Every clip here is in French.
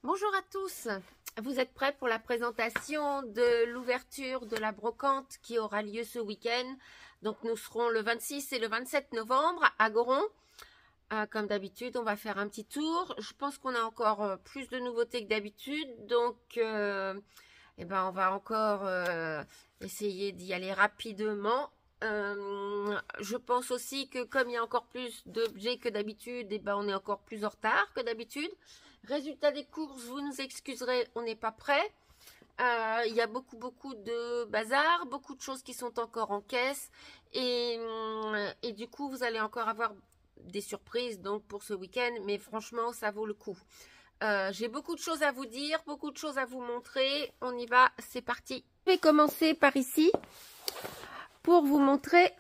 Bonjour à tous, vous êtes prêts pour la présentation de l'ouverture de la brocante qui aura lieu ce week-end. Donc nous serons le 26 et le 27 novembre à Goron. Comme d'habitude, on va faire un petit tour. Je pense qu'on a encore plus de nouveautés que d'habitude. Donc on va encore essayer d'y aller rapidement. Je pense aussi que comme il y a encore plus d'objets que d'habitude, on est encore plus en retard que d'habitude. Résultat des courses, vous nous excuserez, on n'est pas prêt. Il y a beaucoup de bazar, beaucoup de choses qui sont encore en caisse. Et du coup, vous allez encore avoir des surprises donc pour ce week-end. Mais franchement, ça vaut le coup. J'ai beaucoup de choses à vous dire, beaucoup de choses à vous montrer. On y va, c'est parti. Je vais commencer par ici pour vous montrer.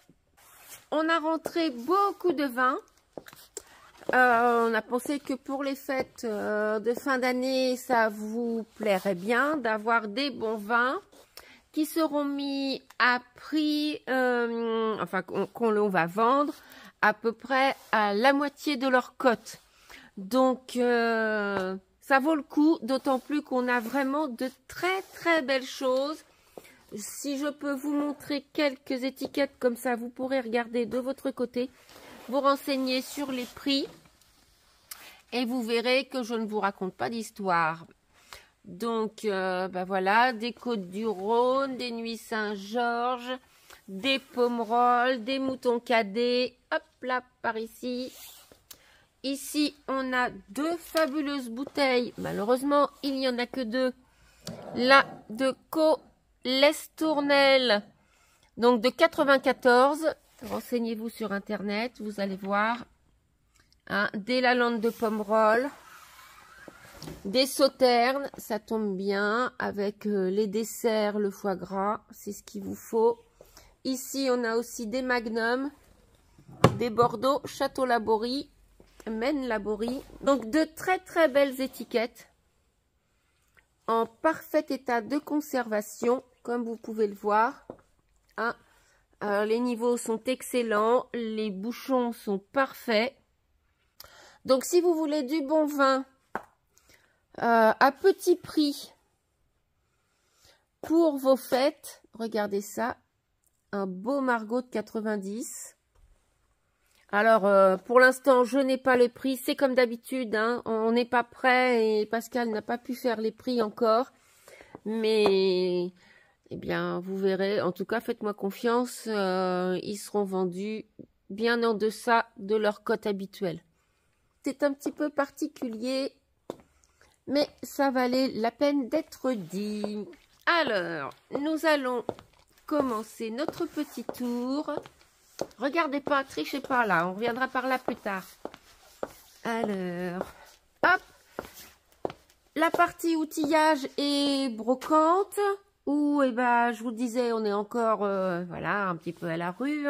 On a rentré beaucoup de vin. On a pensé que pour les fêtes de fin d'année, ça vous plairait bien d'avoir des bons vins qui seront mis à prix, qu'on va vendre à peu près à la moitié de leur cote. Donc, ça vaut le coup, d'autant plus qu'on a vraiment de très belles choses. Si je peux vous montrer quelques étiquettes comme ça, vous pourrez regarder de votre côté, vous renseigner sur les prix et vous verrez que je ne vous raconte pas d'histoire. Donc, voilà, des Côtes-du-Rhône, des Nuits Saint-Georges, des Pomerol, des Moutons Cadets, hop là, par ici. Ici, on a deux fabuleuses bouteilles. Malheureusement, il n'y en a que deux. Là, de Lestournel, donc de 94. Renseignez-vous sur internet, vous allez voir. Des Lalande de Pomerol, des Sauternes, ça tombe bien avec les desserts, le foie gras, c'est ce qu'il vous faut. Ici, on a aussi des Magnum, des Bordeaux, Château Laborie, Maine Laborie. Donc de très belles étiquettes en parfait état de conservation, comme vous pouvez le voir. Les niveaux sont excellents, les bouchons sont parfaits. Donc, si vous voulez du bon vin à petit prix pour vos fêtes, regardez ça, un beau Margaux de 90. Alors, pour l'instant, je n'ai pas les prix, c'est comme d'habitude, on n'est pas prêt et Pascal n'a pas pu faire les prix encore. Mais, eh bien, vous verrez, en tout cas, faites-moi confiance, ils seront vendus bien en deçà de leur cote habituelle. C'est un petit peu particulier, mais ça valait la peine d'être dit. Alors, nous allons commencer notre petit tour. Regardez pas, trichez pas là, on reviendra par là plus tard. Alors, hop, la partie outillage et brocante, où, je vous disais, on est encore, voilà, un petit peu à la rue,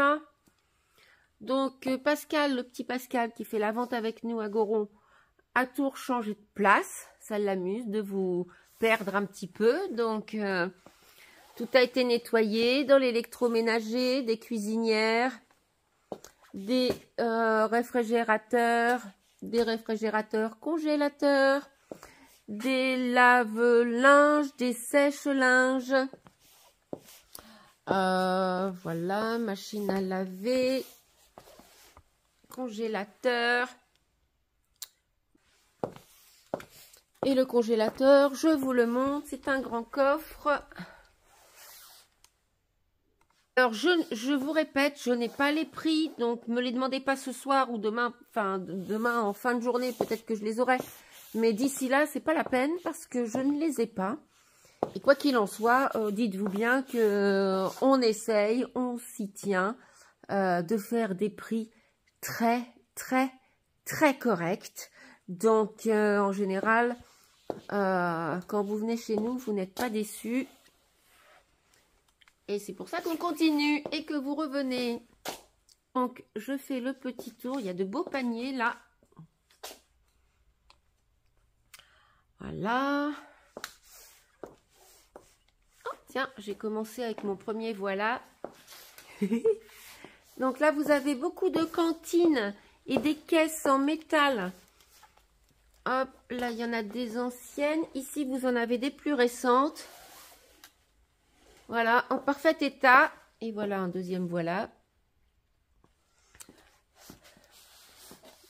Donc, Pascal, le petit Pascal qui fait la vente avec nous à Goron, a tout changé de place. Ça l'amuse de vous perdre un petit peu. Donc, tout a été nettoyé dans l'électroménager, des cuisinières, des réfrigérateurs congélateurs, des lave-linges, des sèche-linges. Voilà, machine à laver. Congélateur. Et le congélateur, je vous le montre, c'est un grand coffre. Alors, je vous répète, je n'ai pas les prix, donc me les demandez pas ce soir ou demain, demain en fin de journée, peut-être que je les aurai. Mais d'ici là, c'est pas la peine parce que je ne les ai pas. Et quoi qu'il en soit, dites-vous bien que on essaye, on s'y tient de faire des prix très correct. Donc en général, quand vous venez chez nous, vous n'êtes pas déçus. Et c'est pour ça qu'on continue et que vous revenez. Donc je fais le petit tour. Il y a de beaux paniers là. Voilà. Oh, tiens, j'ai commencé avec mon premier voilà. Donc là, vous avez beaucoup de cantines et des caisses en métal Hop, là, il y en a des anciennes. Ici, vous en avez des plus récentes. Voilà, en parfait état. Et voilà, un deuxième voilà.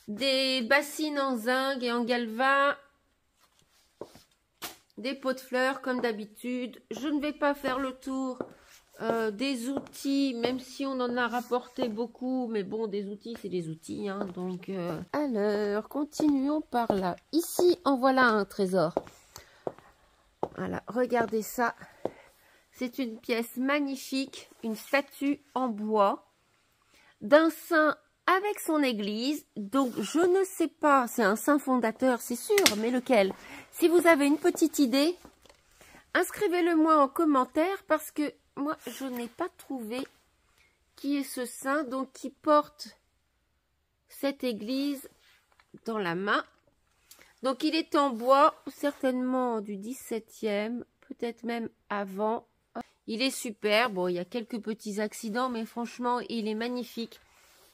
Des bassines en zinc et en galva. Des pots de fleurs, comme d'habitude. Je ne vais pas faire le tour des outils, même si on en a rapporté beaucoup. Mais bon, des outils, c'est des outils. Hein, donc, alors, continuons par là. Ici, en voilà un trésor. Voilà, regardez ça. C'est une pièce magnifique, une statue en bois d'un saint avec son église. Donc, je ne sais pas, c'est un saint fondateur, c'est sûr, mais lequel? Si vous avez une petite idée, inscrivez-le moi en commentaire parce que moi, je n'ai pas trouvé qui est ce saint, donc qui porte cette église dans la main. Donc, il est en bois, certainement du 17e, peut-être même avant. Il est super. Bon, il y a quelques petits accidents, mais franchement, il est magnifique.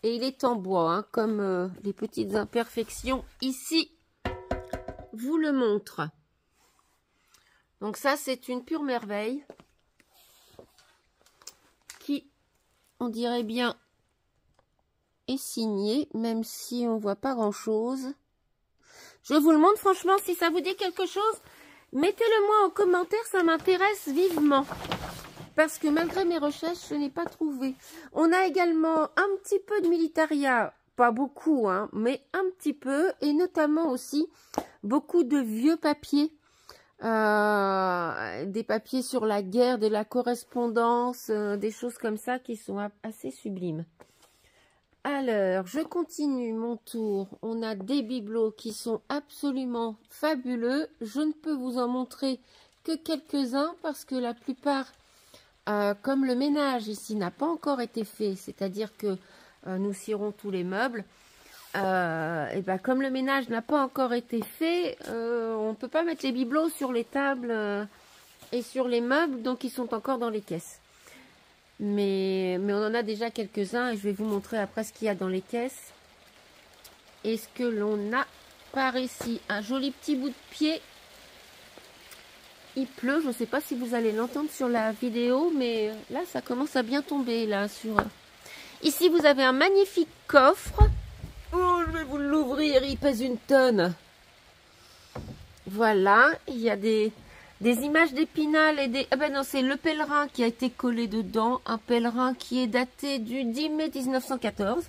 Et il est en bois, hein, comme les petites imperfections ici vous le montrent. Donc ça, c'est une pure merveille qui, on dirait bien, est signée, même si on voit pas grand-chose. Je vous le montre, franchement, si ça vous dit quelque chose, mettez-le moi en commentaire, ça m'intéresse vivement. Parce que malgré mes recherches, je n'ai pas trouvé. On a également un petit peu de militaria, pas beaucoup, hein, mais un petit peu, et notamment aussi beaucoup de vieux papiers, des papiers sur la guerre, de la correspondance, des choses comme ça qui sont assez sublimes. Alors, je continue mon tour. On a des bibelots qui sont absolument fabuleux. Je ne peux vous en montrer que quelques-uns parce que la plupart... comme le ménage ici n'a pas encore été fait, c'est-à-dire que nous cirons tous les meubles, et ben comme le ménage n'a pas encore été fait, on ne peut pas mettre les bibelots sur les tables et sur les meubles, donc ils sont encore dans les caisses. Mais on en a déjà quelques-uns et je vais vous montrer après ce qu'il y a dans les caisses. Et ce que l'on a par ici, un joli petit bout de pied. Il pleut, je ne sais pas si vous allez l'entendre sur la vidéo, mais là, ça commence à bien tomber, là, sur... Ici, vous avez un magnifique coffre. Oh, je vais vous l'ouvrir, il pèse une tonne. Voilà, il y a des images d'Épinal et des... Ah ben non, c'est le pèlerin qui a été collé dedans. Un pèlerin qui est daté du 10 mai 1914.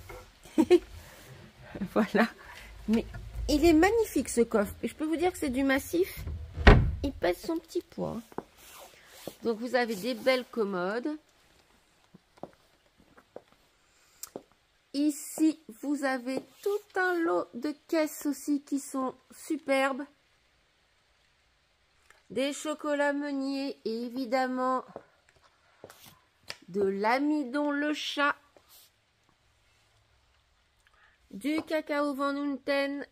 Voilà. Mais il est magnifique, ce coffre. Et je peux vous dire que c'est du massif. Il pèse son petit poids. Donc, vous avez des belles commodes. Ici, vous avez tout un lot de caisses aussi qui sont superbes. Des chocolats Meunier et évidemment de l'amidon le chat. Du cacao Van Houten.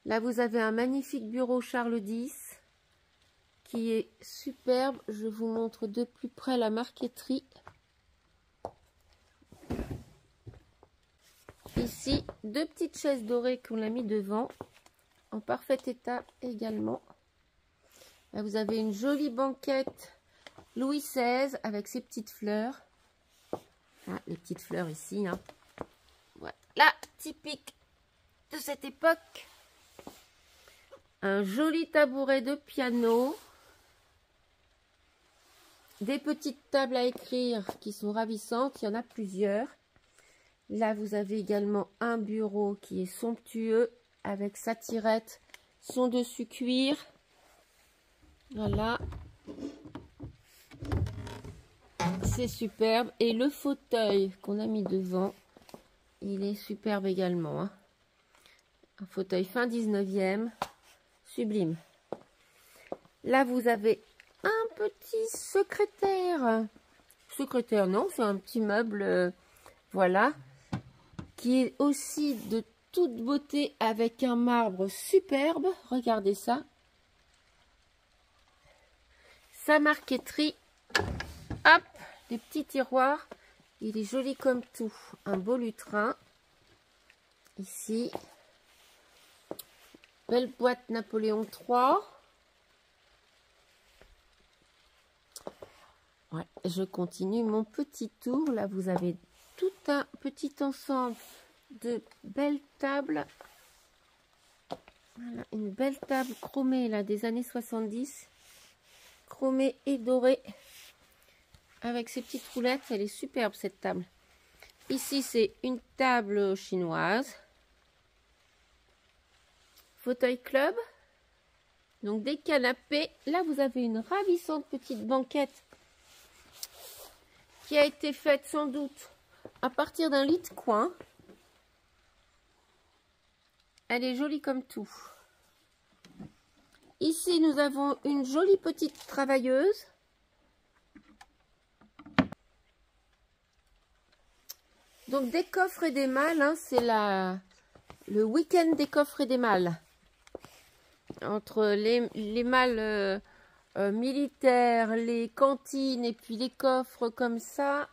Là, vous avez un magnifique bureau Charles X. Qui est superbe. Je vous montre de plus près la marqueterie. Ici, deux petites chaises dorées qu'on a mis devant, en parfait état également. Là, vous avez une jolie banquette Louis XVI avec ses petites fleurs. Ah, les petites fleurs ici. Hein. Voilà, typique de cette époque. Un joli tabouret de piano. Des petites tables à écrire qui sont ravissantes. Il y en a plusieurs. Là, vous avez également un bureau qui est somptueux avec sa tirette, son dessus cuir. Voilà. C'est superbe. Et le fauteuil qu'on a mis devant, il est superbe également. Hein. Un fauteuil fin 19e. Sublime. Là, vous avez un petit secrétaire. Secrétaire, non, c'est un petit meuble, voilà, qui est aussi de toute beauté avec un marbre superbe. Regardez ça. Sa marqueterie. Hop, les petits tiroirs. Il est joli comme tout. Un beau lutrin. Ici. Belle boîte Napoléon III. Ouais, je continue mon petit tour. Là, vous avez tout un petit ensemble de belles tables. Voilà, une belle table chromée là des années 70. Chromée et dorée. Avec ses petites roulettes. Elle est superbe cette table. Ici, c'est une table chinoise. Fauteuil club. Donc des canapés. Là, vous avez une ravissante petite banquette qui a été faite sans doute à partir d'un lit de coin. Elle est jolie comme tout. Ici, nous avons une jolie petite travailleuse. Donc des coffres et des malles, hein, c'est le week-end des coffres et des malles. Entre les malles militaires, les cantines et puis les coffres comme ça,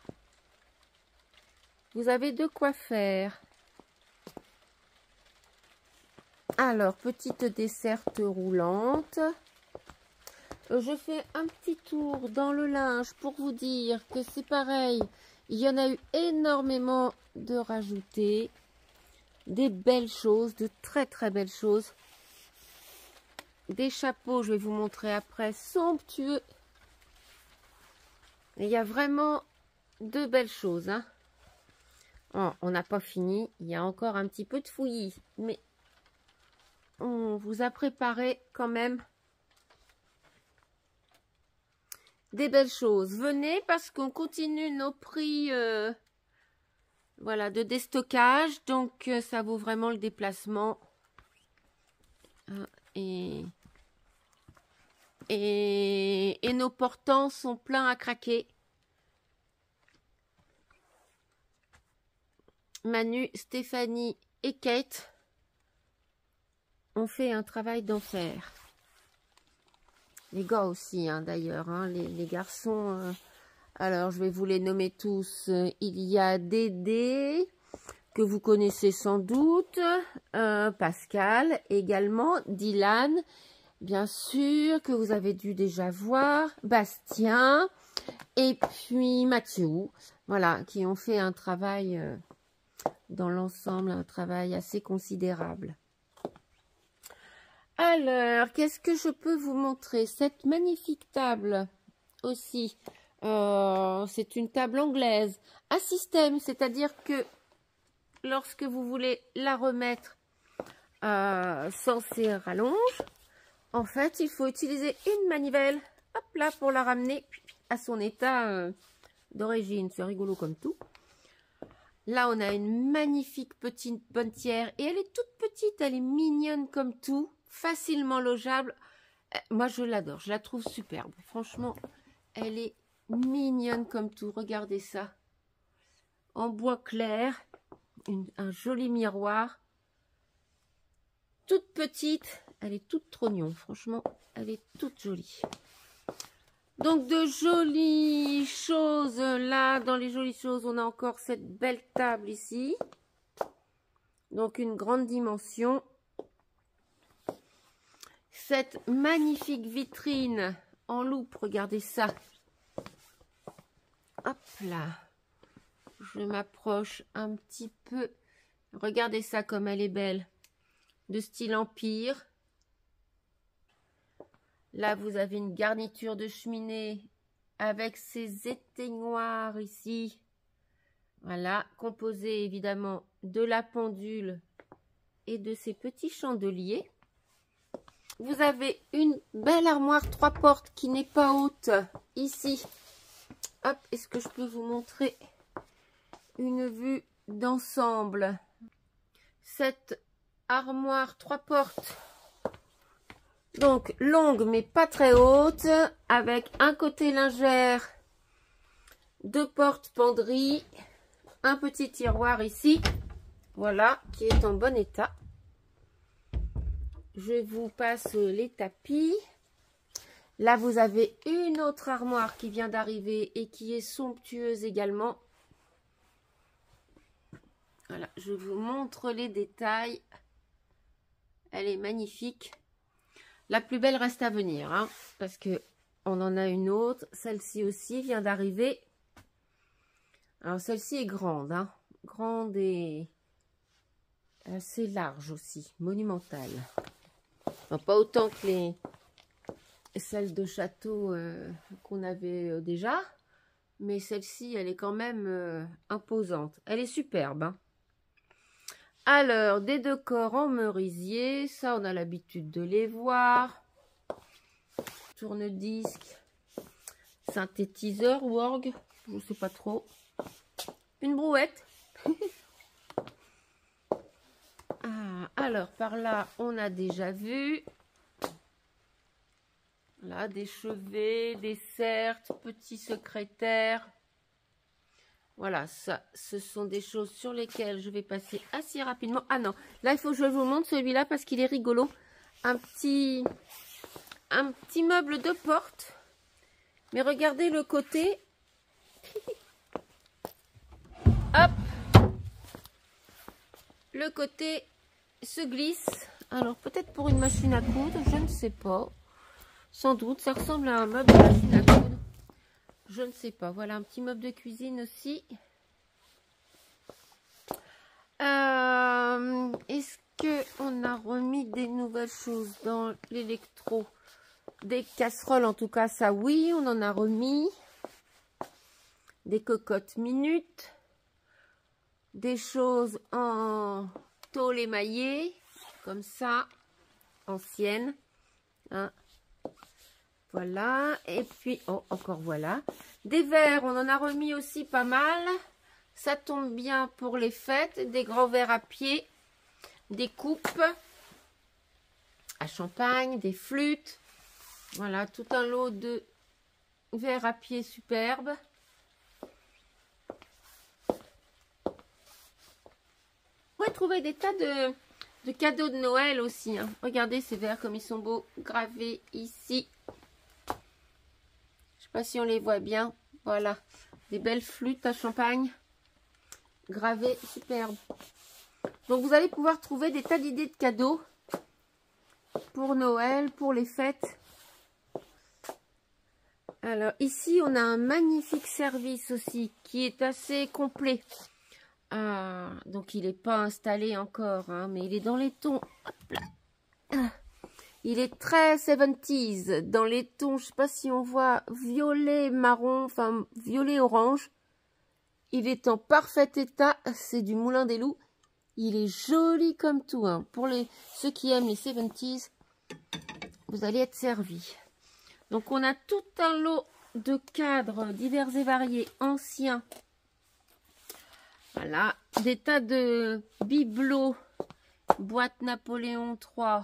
vous avez de quoi faire. Alors, petite desserte roulante. Je fais un petit tour dans le linge pour vous dire que c'est pareil. Il y en a eu énormément de rajoutés. Des belles choses, de très très belles choses. Des chapeaux, je vais vous montrer après, somptueux. Il y a vraiment de belles choses. Hein. Oh, on n'a pas fini, il y a encore un petit peu de fouillis. Mais on vous a préparé quand même des belles choses. Venez parce qu'on continue nos prix voilà, de déstockage. Donc ça vaut vraiment le déplacement. Et nos portants sont pleins à craquer. Manu, Stéphanie et Kate ont fait un travail d'enfer. Les gars aussi, hein, d'ailleurs, hein, les garçons. Alors, je vais vous les nommer tous. Il y a Dédé, que vous connaissez sans doute. Pascal, également. Dylan, bien sûr, que vous avez dû déjà voir. Bastien. Et puis Mathieu. Voilà, qui ont fait un travail, dans l'ensemble, un travail assez considérable. Alors, qu'est-ce que je peux vous montrer? Cette magnifique table aussi, c'est une table anglaise à système, c'est-à-dire que lorsque vous voulez la remettre sans ces rallonges, en fait, il faut utiliser une manivelle, hop là, pour la ramener à son état d'origine. C'est rigolo comme tout. Là, on a une magnifique petite bonnetière et elle est toute petite, elle est mignonne comme tout. Facilement logeable. Moi, je l'adore. Je la trouve superbe. Franchement, elle est mignonne comme tout. Regardez ça. En bois clair. Un joli miroir. Toute petite. Elle est toute trognon. Franchement, elle est toute jolie. Donc, de jolies choses. Là, dans les jolies choses, on a encore cette belle table ici. Donc, une grande dimension. Cette magnifique vitrine en loupe, regardez ça. Hop là. Je m'approche un petit peu. Regardez ça comme elle est belle. De style empire. Là, vous avez une garniture de cheminée avec ces éteignoirs ici. Voilà, composé évidemment de la pendule et de ces petits chandeliers. Vous avez une belle armoire 3 portes qui n'est pas haute ici. Hop, est-ce que je peux vous montrer une vue d'ensemble? Cette armoire 3 portes, donc longue mais pas très haute, avec un côté lingère, 2 portes penderies, un petit tiroir ici, voilà, qui est en bon état. Je vous passe les tapis. Là, vous avez une autre armoire qui vient d'arriver et qui est somptueuse également. Voilà, je vous montre les détails. Elle est magnifique. La plus belle reste à venir, hein, parce que on en a une autre. Celle-ci aussi vient d'arriver. Alors celle-ci est grande, hein, grande et assez large aussi, monumentale. Enfin, pas autant que celles de château qu'on avait déjà, mais celle-ci, elle est quand même imposante. Elle est superbe, hein. Alors, des décors en merisier, ça on a l'habitude de les voir. Tourne-disque, synthétiseur ou orgue, je ne sais pas trop. Une brouette. Ah, alors, par là, on a déjà vu. Là, des chevets, des certes, petits secrétaires. Voilà, ça, ce sont des choses sur lesquelles je vais passer assez rapidement. Ah non, là, il faut que je vous montre celui-là parce qu'il est rigolo. Un petit meuble de porte. Mais regardez le côté. Hop. Le côté se glisse. Alors, peut-être pour une machine à coudre, je ne sais pas. Sans doute, ça ressemble à un meuble de machine à coudre. Je ne sais pas. Voilà, un petit meuble de cuisine aussi. Est-ce qu'on a remis des nouvelles choses dans l'électro? Des casseroles, en tout cas, ça oui, on en a remis. Des cocottes minutes. Des choses en tôle émaillée, comme ça, ancienne. Hein. Voilà, et puis, oh, encore voilà. Des verres, on en a remis aussi pas mal. Ça tombe bien pour les fêtes. Des grands verres à pied, des coupes à champagne, des flûtes. Voilà, tout un lot de verres à pied superbes. Vous pouvez trouver des tas de cadeaux de Noël aussi. Hein. Regardez ces verres comme ils sont beaux, gravés ici. Je sais pas si on les voit bien. Voilà, des belles flûtes à champagne. Gravées, superbes. Donc vous allez pouvoir trouver des tas d'idées de cadeaux pour Noël, pour les fêtes. Alors ici on a un magnifique service aussi qui est assez complet. Donc il n'est pas installé encore, hein, mais il est dans les tons. Hop là. Il est très 70s, dans les tons, je sais pas si on voit, violet, marron, enfin violet, orange. Il est en parfait état, c'est du Moulin des Loups. Il est joli comme tout. Hein. Pour ceux qui aiment les 70s, vous allez être servis. Donc on a tout un lot de cadres divers et variés, anciens. Voilà, des tas de bibelots, boîte Napoléon III,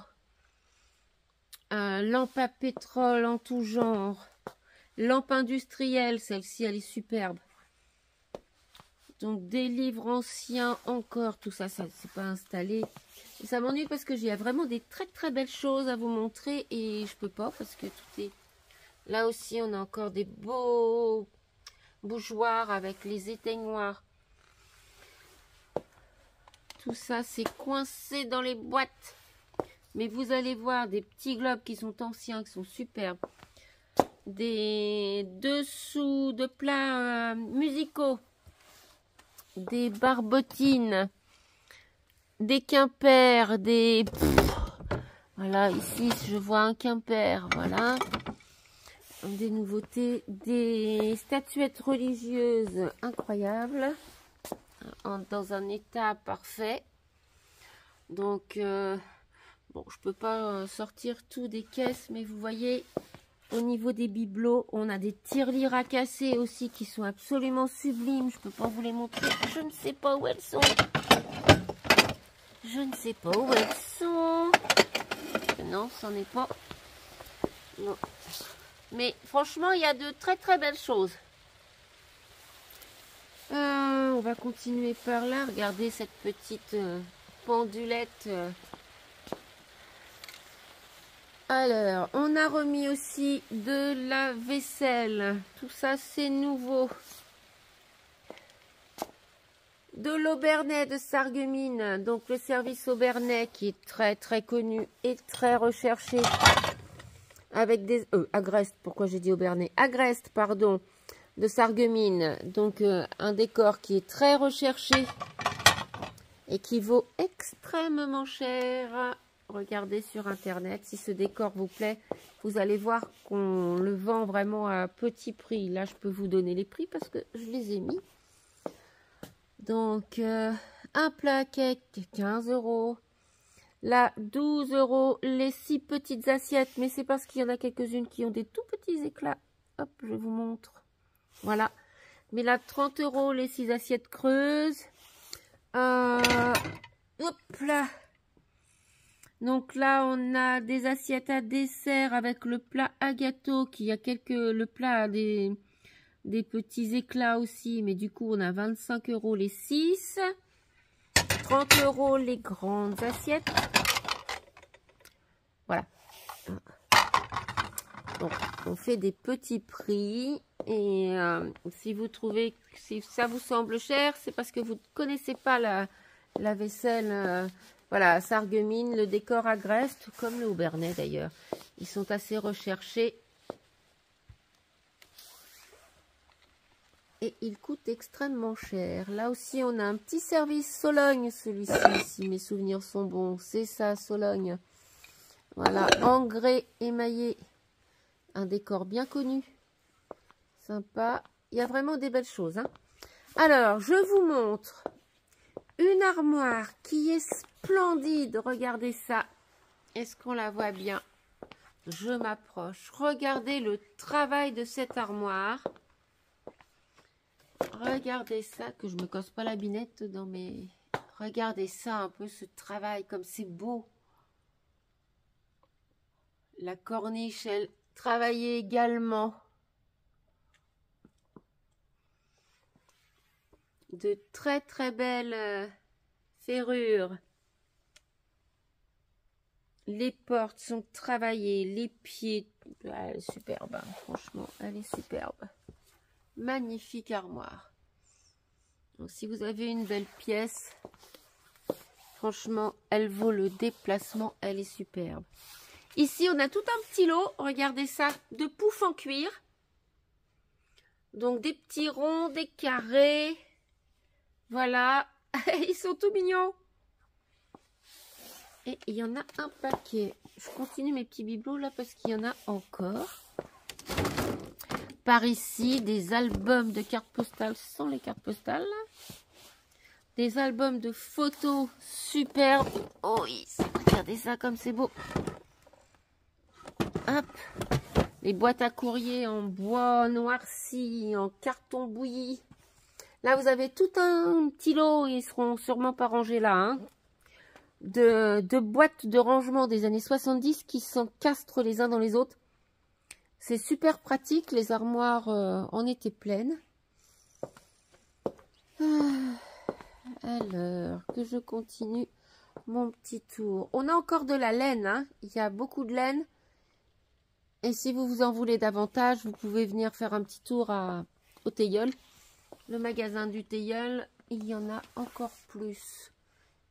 lampe à pétrole en tout genre, lampe industrielle, celle-ci elle est superbe. Donc des livres anciens encore, tout ça, ça c'est pas installé. Et ça m'ennuie parce que j'ai vraiment des très très belles choses à vous montrer et je peux pas parce que tout est... Là aussi on a encore des beaux bougeoirs avec les éteignoirs. Tout ça, c'est coincé dans les boîtes. Mais vous allez voir des petits globes qui sont anciens, qui sont superbes. Des dessous de plats musicaux. Des barbotines. Des quimpers. Des... Voilà, ici, je vois un quimper. Voilà. Des nouveautés. Des statuettes religieuses incroyables. Dans un état parfait. Donc bon, je peux pas sortir tout des caisses, mais vous voyez au niveau des bibelots, on a des tirelires à casser aussi qui sont absolument sublimes. Je peux pas vous les montrer, je ne sais pas où elles sont. Je ne sais pas où elles sont. Non, c'en est pas. Non. Mais franchement, il y a de très très belles choses. On va continuer par là. Regardez cette petite pendulette. Alors, on a remis aussi de la vaisselle. Tout ça, c'est nouveau. de l'Aubernais de Sarreguemines, donc le service Aubernais qui est très très connu et très recherché, avec des... Agreste, pourquoi j'ai dit Aubernais? Agreste, pardon, de Sarreguemines, donc un décor qui est très recherché et qui vaut extrêmement cher. Regardez sur internet, si ce décor vous plaît, vous allez voir qu'on le vend vraiment à petit prix. Là, je peux vous donner les prix parce que je les ai mis. Donc, un plat cake, 15 €. Là, 12 € les 6 petites assiettes. Mais c'est parce qu'il y en a quelques-unes qui ont des tout petits éclats. Hop, je vous montre. Voilà. Mais là, 30 € les 6 assiettes creuses. Hop là. Donc là, on a des assiettes à dessert avec le plat à gâteau qui a le plat a des petits éclats aussi. Mais du coup, on a 25 € les 6. 30 € les grandes assiettes. Voilà. Donc, on fait des petits prix. Et si vous trouvez, si ça vous semble cher, c'est parce que vous ne connaissez pas la vaisselle. Voilà, à Sarreguemines, le décor Agreste, comme le Aubernais d'ailleurs. Ils sont assez recherchés. Et ils coûtent extrêmement cher. Là aussi, on a un petit service Sologne, celui-ci, si mes souvenirs sont bons. C'est ça, Sologne. Voilà, en grès émaillé. Un décor bien connu. Sympa. Il y a vraiment des belles choses, hein. Alors, je vous montre une armoire qui est splendide. Regardez ça. Est-ce qu'on la voit bien? Je m'approche. Regardez le travail de cette armoire. Regardez ça, que je me casse pas la binette dans mes... Regardez ça un peu, ce travail, comme c'est beau. La corniche, elle travaillée également. De très très belles ferrures. Les portes sont travaillées, les pieds, elle est superbe, hein, franchement, elle est superbe. Magnifique armoire. Donc si vous avez une belle pièce, franchement, elle vaut le déplacement, elle est superbe. Ici, on a tout un petit lot, regardez ça, de poufs en cuir. Donc des petits ronds, des carrés. Voilà, ils sont tout mignons. Et il y en a un paquet. Je continue mes petits bibelots là parce qu'il y en a encore. Par ici, des albums de cartes postales sans les cartes postales. Des albums de photos superbes. Oh oui, regardez ça comme c'est beau. Hop. Les boîtes à courrier en bois noirci, en carton bouilli. Là, vous avez tout un petit lot, ils seront sûrement pas rangés là, hein, de boîtes de rangement des années 70 qui s'encastrent les uns dans les autres. C'est super pratique, les armoires en étaient pleines. Alors, que je continue mon petit tour. On a encore de la laine, hein, il y a beaucoup de laine. Et si vous en voulez davantage, vous pouvez venir faire un petit tour au Teilleul. Le magasin du Teilleul, il y en a encore plus.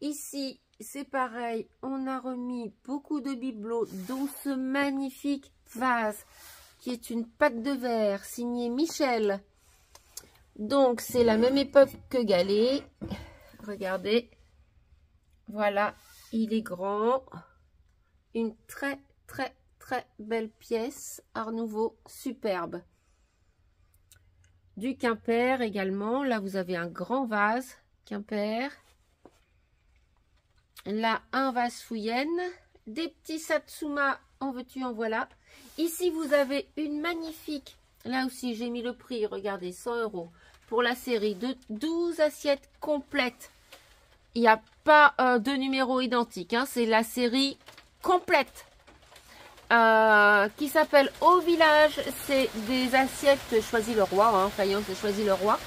Ici, c'est pareil, on a remis beaucoup de bibelots, dont ce magnifique vase, qui est une pâte de verre, signée Michel. Donc, c'est la même époque que Galet. Regardez. Voilà, il est grand. Une très, très, très belle pièce. Art Nouveau, superbe. Du Quimper également. Là, vous avez un grand vase Quimper. Là, un vase Fouillenne. Des petits Satsuma, en veux-tu, en voilà. Ici, vous avez une magnifique... Là aussi, j'ai mis le prix, regardez, 100 € pour la série de 12 assiettes complètes. Il n'y a pas de numéro identique, hein, c'est la série complète. Qui s'appelle Au Village. C'est des assiettes Choisis le Roi, hein, faïence de Choisis le Roi.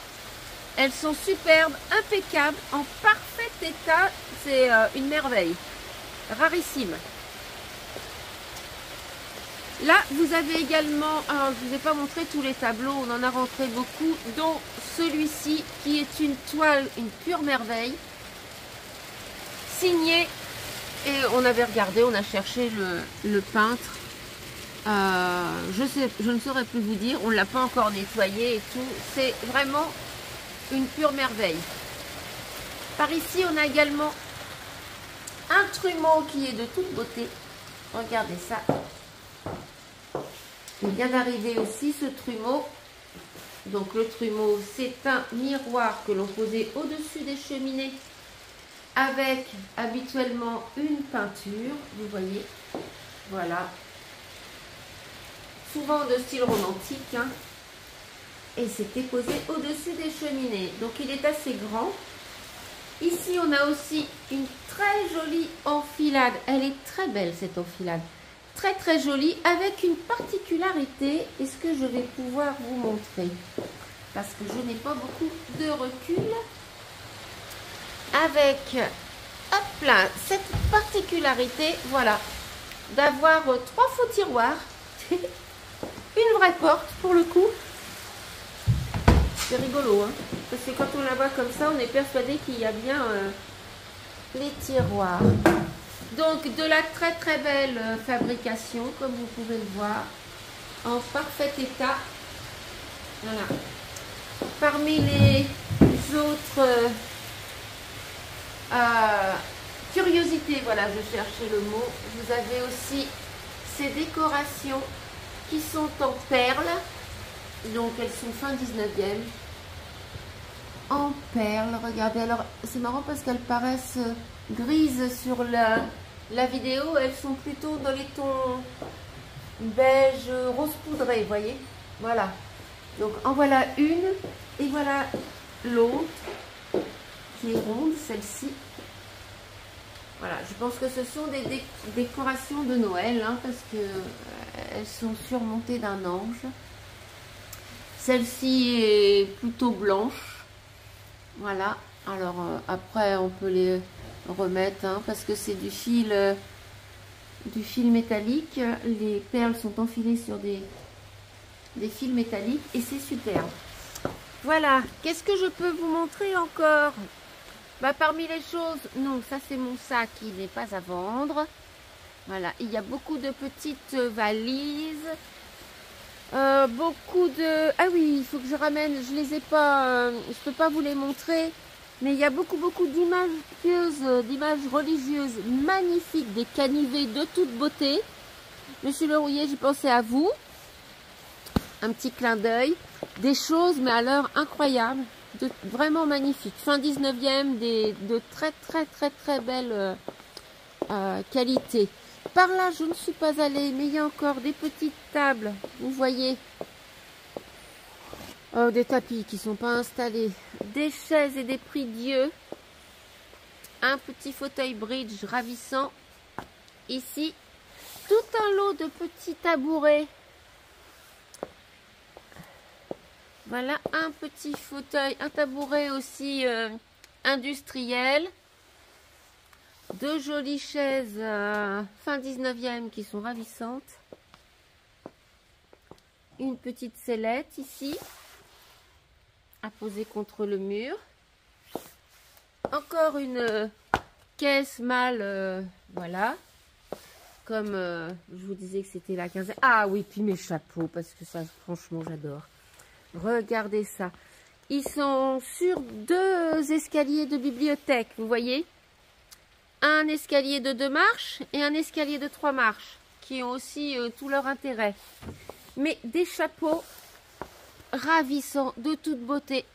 Elles sont superbes, impeccables, en parfait état. C'est une merveille, rarissime. Là, vous avez également, alors je ne vous ai pas montré tous les tableaux, on en a rentré beaucoup, dont celui-ci qui est une toile, une pure merveille, signée, et on avait regardé, on a cherché le peintre, je ne saurais plus vous dire, on ne l'a pas encore nettoyé et tout, c'est vraiment une pure merveille. Par ici, on a également un trumeau qui est de toute beauté, regardez ça. Il vient d'arriver aussi ce trumeau. Donc le trumeau, c'est un miroir que l'on posait au-dessus des cheminées avec habituellement une peinture, vous voyez, voilà. Souvent de style romantique, hein. Et c'était posé au-dessus des cheminées. Donc il est assez grand. Ici, on a aussi une très jolie enfilade. Elle est très belle cette enfilade. Très très jolie, avec une particularité. Est-ce que je vais pouvoir vous montrer? Parce que je n'ai pas beaucoup de recul. Avec, hop là, cette particularité, voilà, d'avoir 3 faux tiroirs. Une vraie porte pour le coup. C'est rigolo, hein, parce que quand on la voit comme ça, on est persuadé qu'il y a bien les tiroirs. Donc de la très très belle fabrication, comme vous pouvez le voir, en parfait état. Voilà. Parmi les autres curiosités, voilà, je cherchais le mot, vous avez aussi ces décorations qui sont en perles. Donc elles sont fin 19e. En perles, regardez, alors c'est marrant parce qu'elles paraissent grises sur la vidéo, elles sont plutôt dans les tons beige, rose poudré, vous voyez, voilà. Donc en voilà une, et voilà l'autre, qui est ronde, celle-ci. Voilà, je pense que ce sont des décorations de Noël, hein, parce que elles sont surmontées d'un ange. Celle-ci est plutôt blanche, voilà. Alors après on peut les remettre, hein, parce que c'est du fil métallique. Les perles sont enfilées sur des fils métalliques et c'est superbe. Voilà, qu'est-ce que je peux vous montrer encore? Bah, parmi les choses, non, ça c'est mon sac qui n'est pas à vendre. Voilà, il y a beaucoup de petites valises, beaucoup de... Ah oui, il faut que je ramène, je les ai pas, je peux pas vous les montrer. Mais il y a beaucoup d'images pieuses, d'images religieuses magnifiques, des canivets de toute beauté. Monsieur Le Rouillet, j'ai pensé à vous. Un petit clin d'œil. Des choses, mais alors incroyables. Vraiment magnifiques. Fin 19e, de très belles qualités. Par là, je ne suis pas allée, mais il y a encore des petites tables. Vous voyez, des tapis qui ne sont pas installés. Des chaises et des prie-dieu. Un petit fauteuil bridge ravissant. Ici, tout un lot de petits tabourets. Voilà, un petit fauteuil, un tabouret aussi industriel. Deux jolies chaises fin 19e qui sont ravissantes. Une petite sellette ici, à poser contre le mur. Encore une caisse mâle, voilà. Comme je vous disais que c'était la quinzaine. Ah oui, puis mes chapeaux, parce que ça, franchement, j'adore. Regardez ça. Ils sont sur deux escaliers de bibliothèque, vous voyez. Un escalier de 2 marches et un escalier de 3 marches, qui ont aussi tout leur intérêt. Mais des chapeaux ravissants, de toute beauté.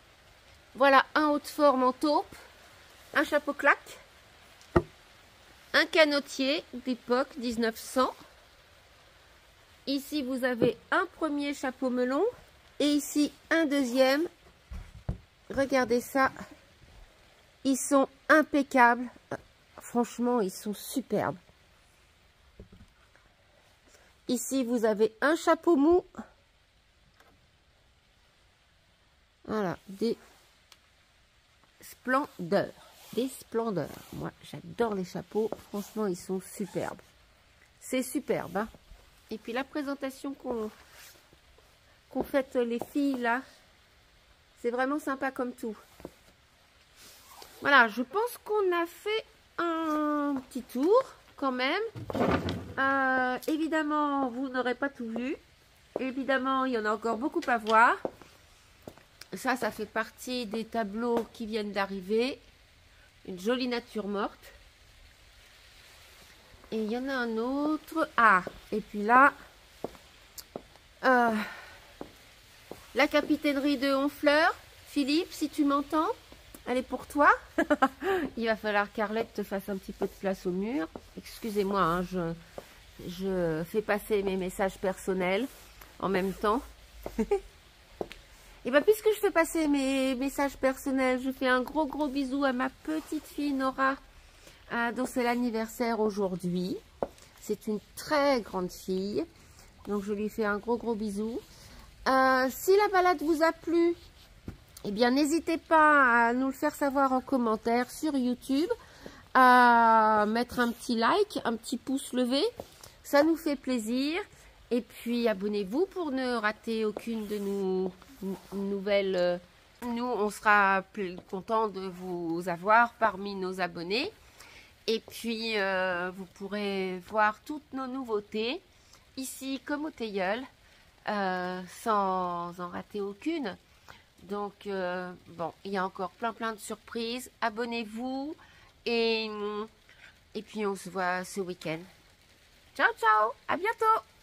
Voilà, un haut de forme en taupe, un chapeau claque, un canotier d'époque 1900. Ici, vous avez un premier chapeau melon. Et ici, un deuxième. Regardez ça. Ils sont impeccables. Franchement, ils sont superbes. Ici, vous avez un chapeau mou. Voilà, des splendeurs. Des splendeurs. Moi, j'adore les chapeaux. Franchement, ils sont superbes. C'est superbe, hein. Et puis la présentation qu'ont faite les filles là, c'est vraiment sympa comme tout. Voilà, je pense qu'on a fait un petit tour quand même. Évidemment, vous n'aurez pas tout vu. Évidemment, il y en a encore beaucoup à voir. Ça fait partie des tableaux qui viennent d'arriver. Une jolie nature morte. Et il y en a un autre. Ah, et puis là, la capitainerie de Honfleur. Philippe, si tu m'entends, elle est pour toi. Il va falloir qu'Arlette te fasse un petit peu de place au mur. Excusez-moi, hein, je fais passer mes messages personnels en même temps. Et bien, puisque je fais passer mes messages personnels, je fais un gros bisou à ma petite fille Nora, dont c'est l'anniversaire aujourd'hui. C'est une très grande fille, donc je lui fais un gros bisou. Si la balade vous a plu, eh bien n'hésitez pas à nous le faire savoir en commentaire sur YouTube, à mettre un petit like, un petit pouce levé, ça nous fait plaisir. Et puis abonnez-vous pour ne rater aucune de nos nouvelles. Nous, on sera content de vous avoir parmi nos abonnés. Et puis, vous pourrez voir toutes nos nouveautés, ici comme au Teilleul, sans en rater aucune. Donc, bon, il y a encore plein de surprises. Abonnez-vous et puis on se voit ce week-end. Ciao, ciao, à bientôt!